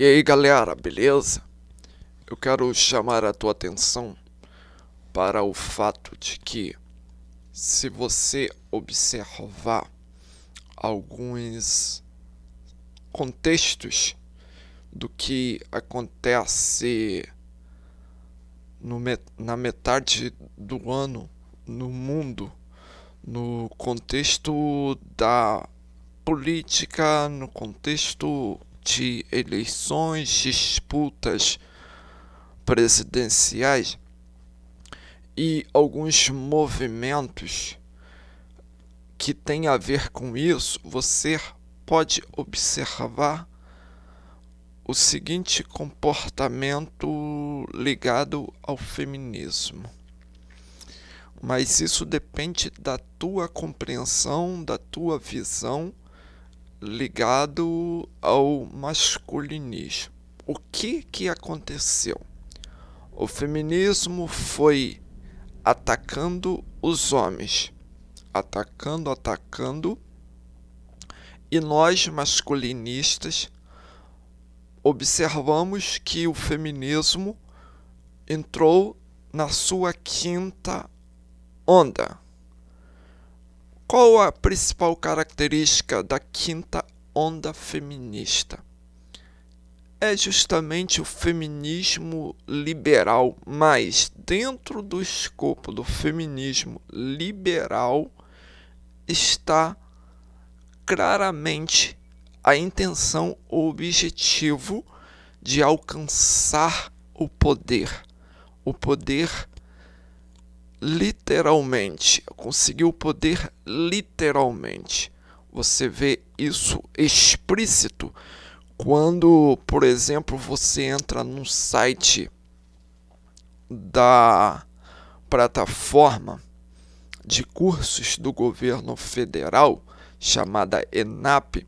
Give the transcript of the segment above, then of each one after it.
E aí galera, beleza? Eu quero chamar a tua atenção para o fato de que, se você observar alguns contextos do que acontece na metade do ano no mundo, no contexto da política, no contexto de eleições, disputas presidenciais e alguns movimentos que têm a ver com isso, você pode observar o seguinte comportamento ligado ao feminismo. Mas isso depende da tua compreensão, da tua visão ligado ao masculinismo. O que aconteceu? O feminismo foi atacando os homens, atacando, e nós masculinistas observamos que o feminismo entrou na sua quinta onda. Qual a principal característica da quinta onda feminista? É justamente o feminismo liberal, mas dentro do escopo do feminismo liberal está claramente a intenção ou objetivo de alcançar o poder literalmente, conseguir o poder literalmente. Você vê isso explícito quando, por exemplo, você entra num site da plataforma de cursos do governo federal, chamada ENAP,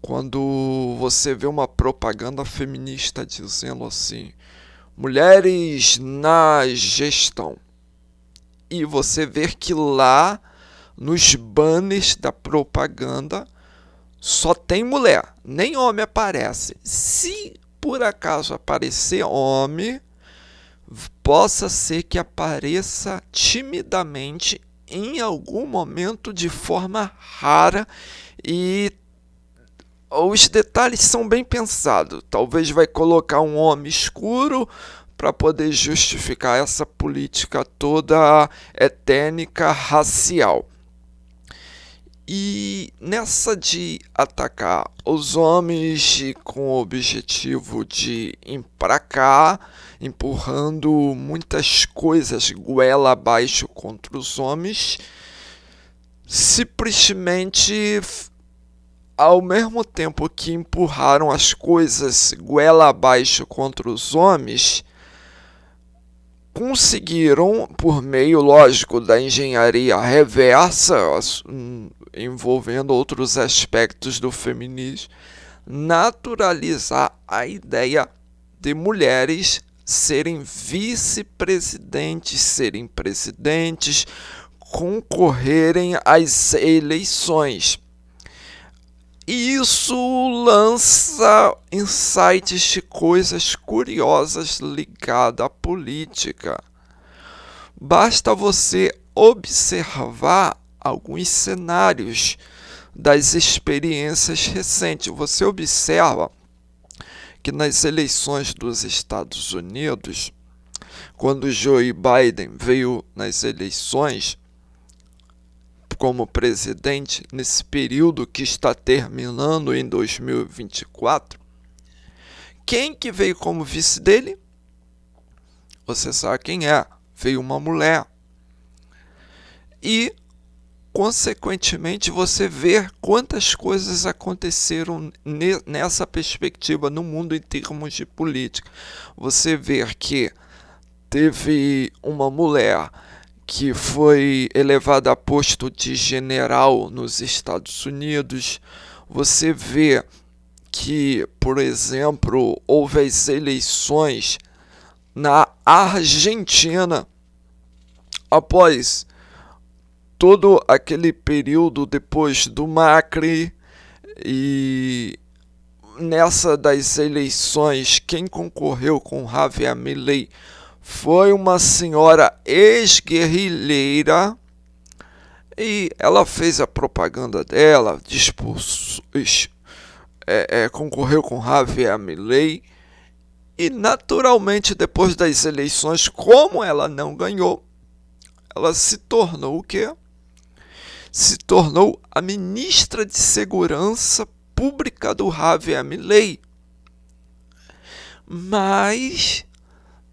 quando você vê uma propaganda feminista dizendo assim: mulheres na gestão. E você vê que lá, nos banners da propaganda, só tem mulher, nem homem aparece. Se por acaso aparecer homem, possa ser que apareça timidamente em algum momento de forma rara, e os detalhes são bem pensados. Talvez vai colocar um homem escuro para poder justificar essa política toda étnica, racial. E nessa de atacar os homens com o objetivo de emplacar, empurrando muitas coisas goela abaixo contra os homens, simplesmente, ao mesmo tempo que empurraram as coisas goela abaixo contra os homens, conseguiram, por meio, lógico, da engenharia reversa, envolvendo outros aspectos do feminismo, naturalizar a ideia de mulheres serem vice-presidentes, serem presidentes, concorrerem às eleições. E isso lança insights de coisas curiosas ligadas à política. Basta você observar alguns cenários das experiências recentes. Você observa que nas eleições dos Estados Unidos, quando Joe Biden veio nas eleições como presidente, nesse período que está terminando em 2024, quem que veio como vice dele? Você sabe quem é. Veio uma mulher. E, consequentemente, você vê quantas coisas aconteceram nessa perspectiva no mundo em termos de política. Você vê que teve uma mulher que foi elevada a posto de general nos Estados Unidos. Você vê que, por exemplo, houve as eleições na Argentina após todo aquele período depois do Macri, e nessa das eleições, quem concorreu com Javier Milei foi uma senhora ex-guerrilheira e ela fez a propaganda dela, concorreu com Javier Milei e naturalmente depois das eleições, como ela não ganhou, ela se tornou o quê? Se tornou a ministra de Segurança Pública do Javier Milei. Mas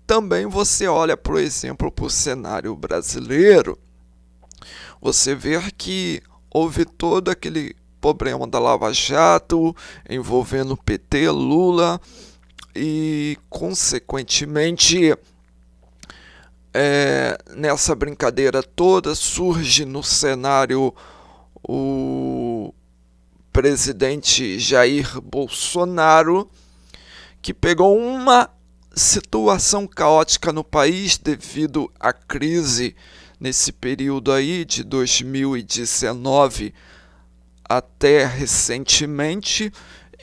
também você olha, por exemplo, para o cenário brasileiro, você vê que houve todo aquele problema da Lava Jato envolvendo PT, Lula e, consequentemente, nessa brincadeira toda surge no cenário o presidente Jair Bolsonaro, que pegou uma situação caótica no país devido à crise nesse período aí de 2019 até recentemente,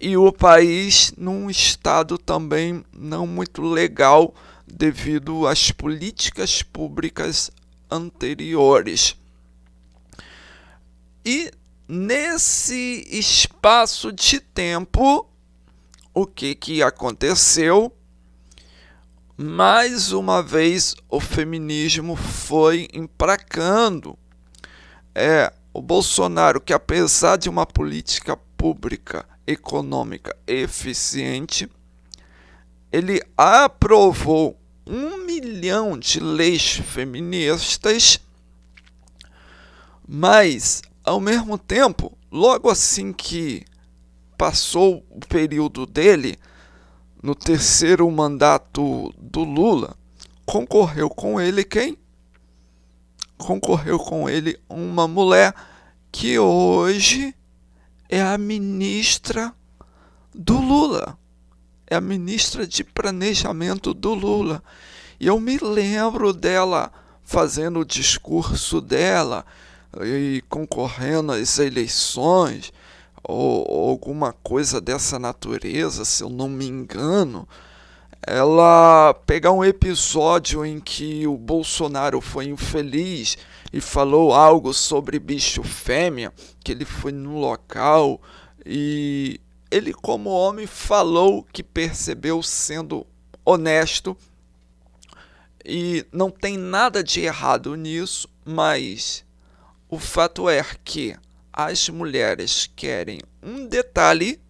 e o país num estado também não muito legal devido às políticas públicas anteriores. E nesse espaço de tempo, o que aconteceu? Mais uma vez o feminismo foi empracando. O Bolsonaro, que apesar de uma política pública econômica eficiente, ele aprovou 1 milhão de leis feministas, mas, ao mesmo tempo, logo assim que passou o período dele, no terceiro mandato do Lula, concorreu com ele quem? Concorreu com ele uma mulher que hoje é a ministra do Lula. É a ministra de Planejamento do Lula. E eu me lembro dela fazendo o discurso dela e concorrendo às eleições, ou alguma coisa dessa natureza, se eu não me engano. Ela pegar um episódio em que o Bolsonaro foi infeliz e falou algo sobre bicho fêmea, que ele foi no local e ele, como homem, falou que percebeu sendo honesto e não tem nada de errado nisso, mas o fato é que as mulheres querem um detalhe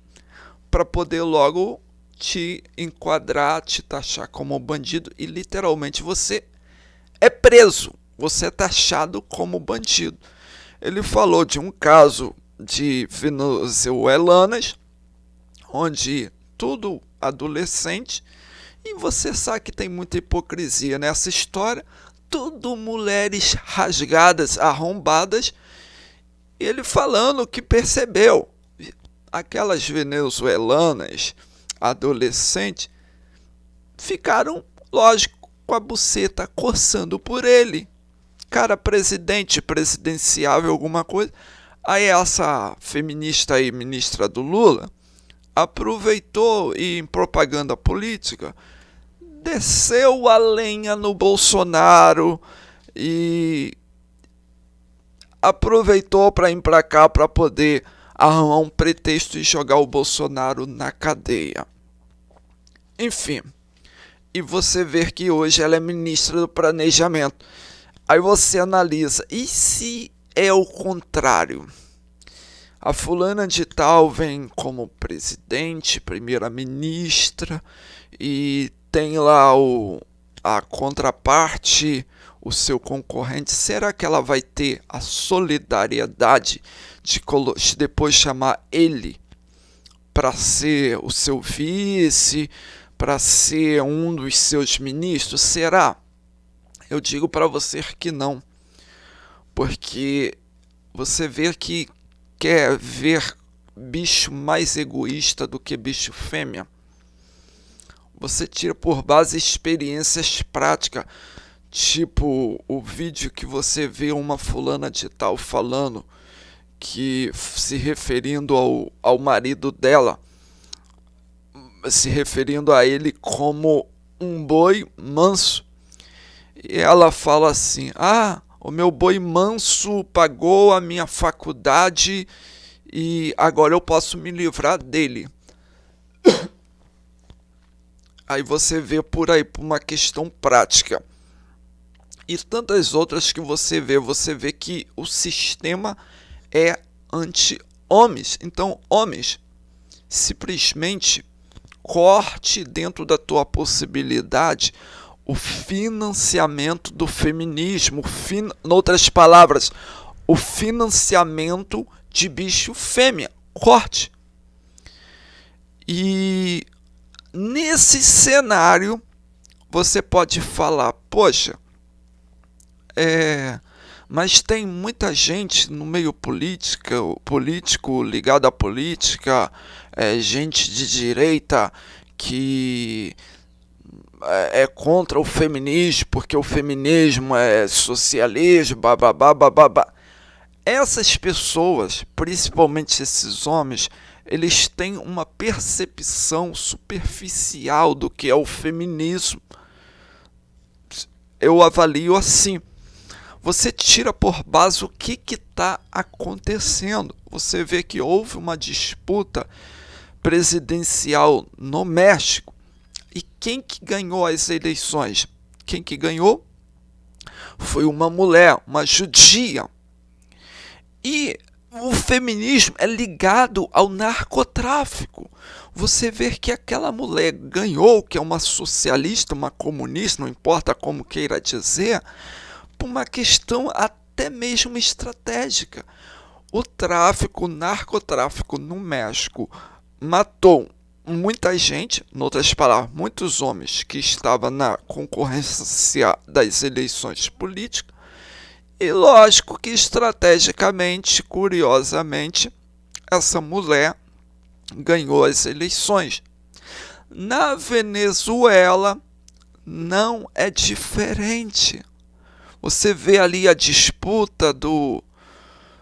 para poder logo te enquadrar, te taxar como bandido e literalmente você é preso, você é taxado como bandido. Ele falou de um caso de venezuelanas, onde tudo adolescente, e você sabe que tem muita hipocrisia nessa história, tudo mulheres rasgadas, arrombadas, e ele falando que percebeu aquelas venezuelanas adolescentes ficaram, lógico, com a buceta coçando por ele. Cara, presidente, presidenciável, alguma coisa. Aí essa feminista aí, ministra do Lula, aproveitou e em propaganda política desceu a lenha no Bolsonaro e aproveitou para emplacar para poder arrumar um pretexto e jogar o Bolsonaro na cadeia. Enfim, e você vê que hoje ela é ministra do Planejamento. Aí você analisa, e se é o contrário? A fulana de tal vem como presidente, primeira-ministra, e tem lá a contraparte, o seu concorrente. Será que ela vai ter a solidariedade de depois chamar ele para ser o seu vice, para ser um dos seus ministros? Será? Eu digo para você que não, porque você vê que quer ver bicho mais egoísta do que bicho fêmea. Você tira por base experiências práticas, tipo o vídeo que você vê uma fulana de tal falando, que se referindo ao marido dela, se referindo a ele como um boi manso. E ela fala assim: ah, o meu boi manso pagou a minha faculdade e agora eu posso me livrar dele. Aí você vê por aí, por uma questão prática. E tantas outras que você vê que o sistema é anti-homens. Então, homens, simplesmente corte dentro da tua possibilidade o financiamento do feminismo, em outras palavras, o financiamento de bicho fêmea, corte. E nesse cenário você pode falar, poxa, mas tem muita gente no meio político ligado à política, gente de direita que é contra o feminismo, porque o feminismo é socialismo, bababá, bababá. Essas pessoas, principalmente esses homens, eles têm uma percepção superficial do que é o feminismo. Eu avalio assim. Você tira por base o que está acontecendo. Você vê que houve uma disputa presidencial no México. E quem que ganhou as eleições? Quem que ganhou? Foi uma mulher, uma judia. E o feminismo é ligado ao narcotráfico. Você vê que aquela mulher ganhou, que é uma socialista, uma comunista, não importa como queira dizer, por uma questão até mesmo estratégica. O narcotráfico no México matou muita gente, em outras palavras, muitos homens que estavam na concorrência das eleições políticas. E lógico que estrategicamente, curiosamente, essa mulher ganhou as eleições. Na Venezuela não é diferente. Você vê ali a disputa do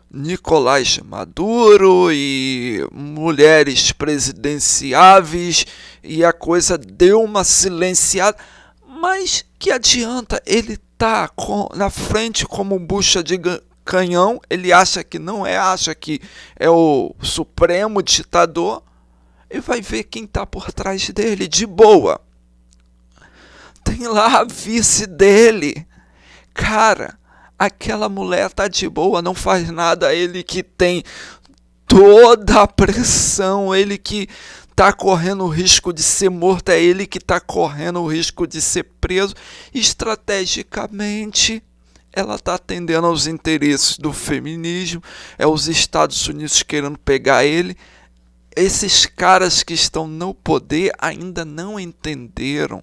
Nicolás Maduro e mulheres presidenciáveis e a coisa deu uma silenciada. Mas que adianta ele tá na frente como bucha de canhão? Ele acha que não é, acha que é o supremo ditador e vai ver quem está por trás dele de boa. Tem lá a vice dele. Cara, aquela mulher tá de boa, não faz nada. Ele que tem toda a pressão, ele que tá correndo o risco de ser morto, é ele que tá correndo o risco de ser preso. Estrategicamente, ela tá atendendo aos interesses do feminismo, é os Estados Unidos querendo pegar ele. Esses caras que estão no poder ainda não entenderam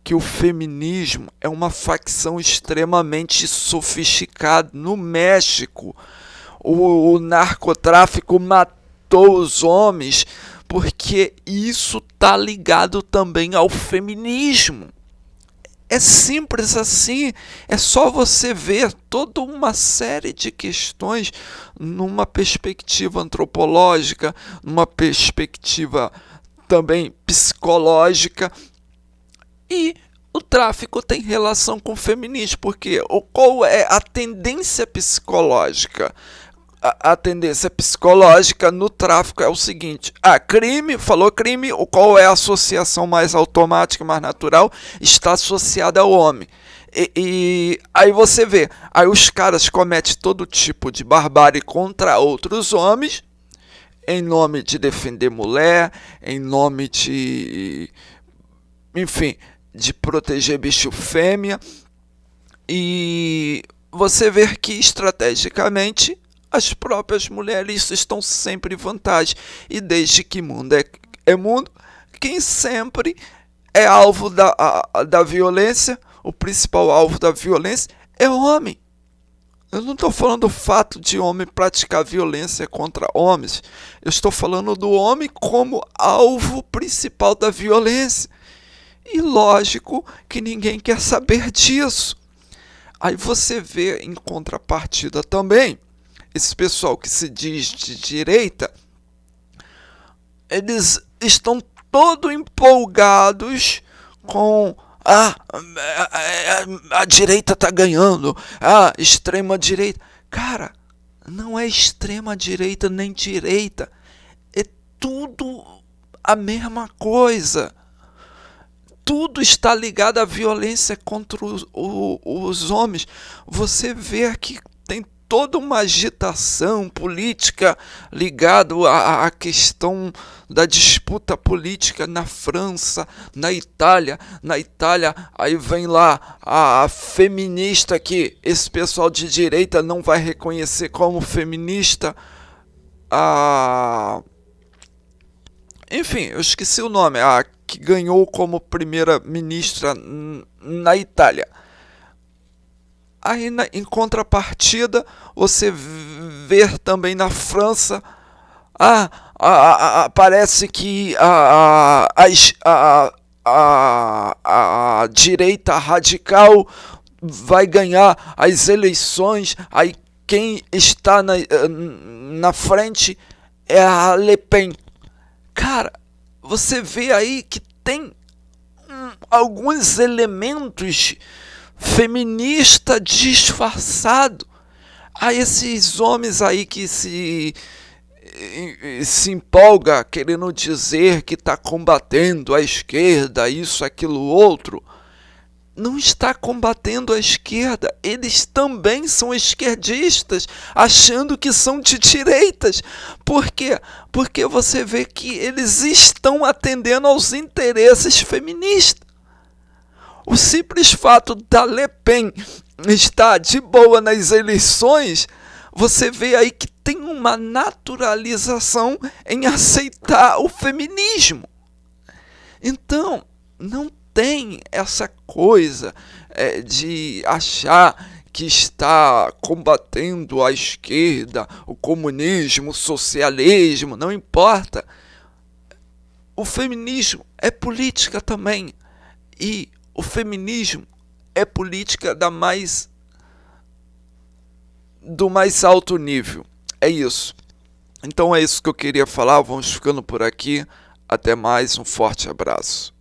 que o feminismo é uma facção extremamente sofisticada. No México, o narcotráfico matou os homens porque isso está ligado também ao feminismo. É simples assim, é só você ver toda uma série de questões numa perspectiva antropológica, numa perspectiva também psicológica. E o tráfico tem relação com o feminismo, porque qual é a tendência psicológica? A tendência psicológica no tráfico é o seguinte: crime, falou crime, qual é a associação mais automática, mais natural? Está associada ao homem. E aí você vê, aí os caras cometem todo tipo de barbárie contra outros homens, em nome de defender mulher, em nome de, enfim, de proteger bicho fêmea. E você vê que estrategicamente as próprias mulheres estão sempre em vantagem. E desde que mundo é mundo, quem sempre é alvo da violência, o principal alvo da violência é o homem. Eu não estou falando do fato de homem praticar violência contra homens. Eu estou falando do homem como alvo principal da violência. E lógico que ninguém quer saber disso. Aí você vê em contrapartida também, esse pessoal que se diz de direita, eles estão todo empolgados com a direita tá ganhando, extrema direita. Cara, não é extrema direita nem direita, é tudo a mesma coisa. Tudo está ligado à violência contra os homens. Você vê aqui tem toda uma agitação política ligada à questão da disputa política na França, na Itália. Na Itália, aí vem lá a feminista, que esse pessoal de direita não vai reconhecer como feminista. Enfim, eu esqueci o nome. A que ganhou como primeira-ministra na Itália. Aí, em contrapartida, você vê também na França, parece que a direita radical vai ganhar as eleições. Aí quem está na frente é a Le Pen. Cara, você vê aí que tem alguns elementos feminista disfarçado a esses homens aí que se empolga querendo dizer que está combatendo a esquerda, isso, aquilo, outro. Não está combatendo a esquerda, eles também são esquerdistas, achando que são de direitas. Por quê? Porque você vê que eles estão atendendo aos interesses feministas. O simples fato da Le Pen estar de boa nas eleições, você vê aí que tem uma naturalização em aceitar o feminismo. Então, não tem essa coisa de achar que está combatendo a esquerda, o comunismo, o socialismo, não importa. O feminismo é política também. E o feminismo é política do mais alto nível. É isso. Então é isso que eu queria falar. Vamos ficando por aqui. Até mais. Um forte abraço.